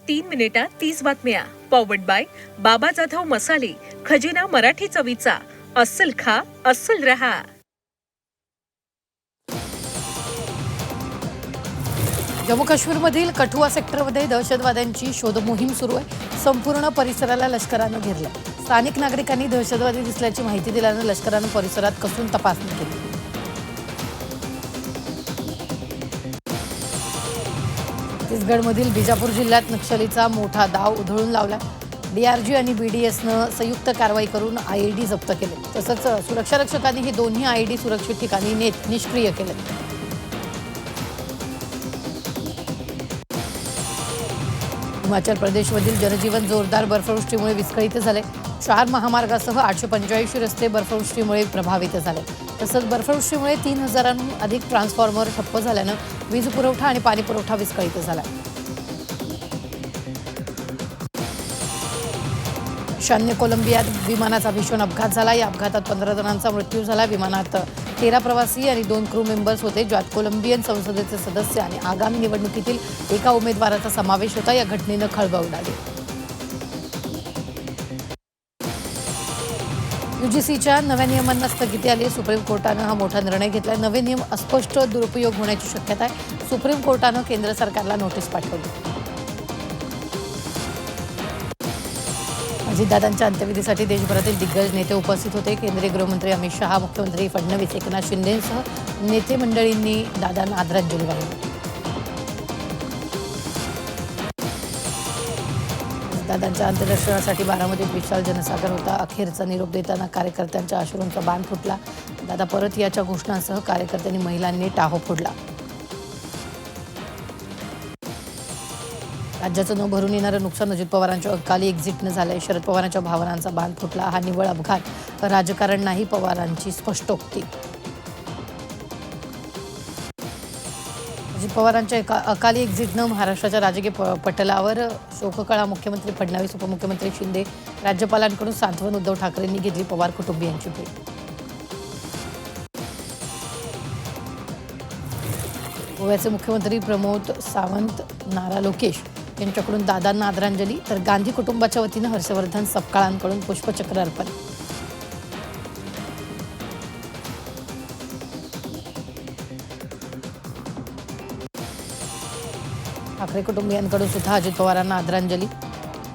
3 मिनिटात 30 बातम्या. Powered by बाबा जाधव मसाले, खजिना मराठी चवीचा. अस्सल खा, अस्सल रहा. जम्मू काश्मीरमधील कठुआ सेक्टरमध्ये दहशतवाद्यांची शोधमोहीम सुरू आहे. संपूर्ण परिसराला लष्करानं घेरलं. स्थानिक नागरिकांनी दहशतवादी दिसल्याची माहिती दिल्यानं लष्करानं परिसरात कसून तपासणी केली. छत्तीसगडमधील बिजापूर जिल्ह्यात नक्षलीचा मोठा डाव उधळून लावला. DRG आणि BDSनं संयुक्त कारवाई करून IED जप्त केले. तसंच सुरक्षा रक्षकांनी हे दोन्ही IED सुरक्षित ठिकाणी निष्क्रिय केले. हिमाचल प्रदेशमधील जनजीवन जोरदार बर्फवृष्टीमुळे विस्कळीत झाले. 4 महामार्गासह 885 रस्ते बर्फवृष्टीमुळे प्रभावित झाले. तसंच बर्फवृष्टीमुळे 3000हून अधिक ट्रान्सफॉर्मर ठप्प झाल्यानं वीज पुरवठा आणि पाणी पुरवठा विस्कळीत झाला. ईशान्य कोलंबियात विमानाचा भीषण अपघात झाला. या अपघातात 15 जणांचा मृत्यू झाला. विमानात 13 प्रवासी आणि 2 क्रू मेंबर्स होते, ज्यात कोलंबियन संसदेचे सदस्य आणि आगामी निवडणुकीतील एका उमेदवाराचा समावेश होता. या घटनेनं खळबळ उडाली. UGCच्या नव्या नियमांना स्थगिती आली. सुप्रीम कोर्टानं हा मोठा निर्णय घेतला. नवे नियम अस्पष्ट, दुरुपयोग होण्याची शक्यता आहे. सुप्रीम कोर्टानं केंद्र सरकारला नोटीस पाठवली. अजितदादांच्या अंत्यविधीसाठी देशभरातील दिग्गज नेते उपस्थित होते. केंद्रीय गृहमंत्री अमित शहा, मुख्यमंत्री फडणवीस, एकनाथ शिंदेसह नेते मंडळींनी दादांना आदरांजली वाहिली. दादांच्या अंत्यदर्शनासाठी बारामतीत विशाल जनसागर होता. अखेरचा निरोप देताना कार्यकर्त्यांच्या अश्रूंचा बाण फुटला. दादा परत याच्या घोषणांसह कार्यकर्त्यांनी महिलांनी टाहो फोडला. राज्याचं न भरून येणारं नुकसान अजित पवारांच्या अकाली एक्झिटनं झालंय. शरद पवारांच्या भावनांचा बाण फुटला. हा निव्वळ अपघात, राजकारण नाही, पवारांची स्पष्टोक्ती. अजित पवारांच्या अकाली एक्झिटनं महाराष्ट्राच्या राजकीय पटलावर शोककळा. मुख्यमंत्री फडणवीस, उपमुख्यमंत्री शिंदे, राज्यपालांकडून सांत्वन. उद्धव ठाकरेंनी घेतली पवार कुटुंबियांची भेट. गोव्याचे मुख्यमंत्री प्रमोद सावंत, नारा लोकेश यांच्याकडून दादांना आदरांजली, तर गांधी कुटुंबाच्या वतीनं हर्षवर्धन सपकाळांकडून पुष्पचक्र अर्पण. ठाकरे कुटुंबियांकडून सुद्धा अजित पवारांना आदरांजली.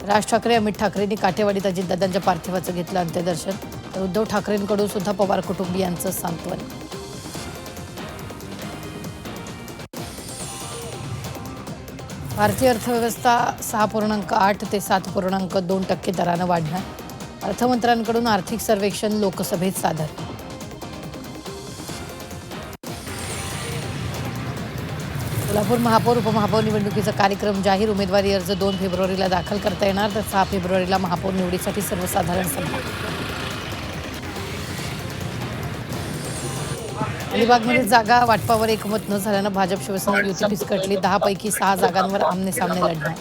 राज ठाकरे, अमित ठाकरेंनी काठेवाडीत अजितदादांच्या पार्थिवाचं घेतलं अंत्यदर्शन, तर उद्धव ठाकरेंकडून सुद्धा पवार कुटुंबियांचं सांत्वन. भारतीय अर्थव्यवस्था 6.8 ते 7.2% दरानं वाढणार. अर्थमंत्र्यांकडून आर्थिक सर्वेक्षण लोकसभेत सादर. सोलापूर महापौर उपमहापौर निवडणुकीचा कार्यक्रम जाहीर. उमेदवारी अर्ज 2 फेब्रुवारीला दाखल करता येणार, तर 6 फेब्रुवारीला महापौर निवडीसाठी सर्वसाधारण सभा. अलिबागमध्ये जागा वाटपावर एकमत न झाल्यानं भाजप शिवसेना युती फिसकटली. 10 पैकी 6 जागांवर आमनेसामने लढणार.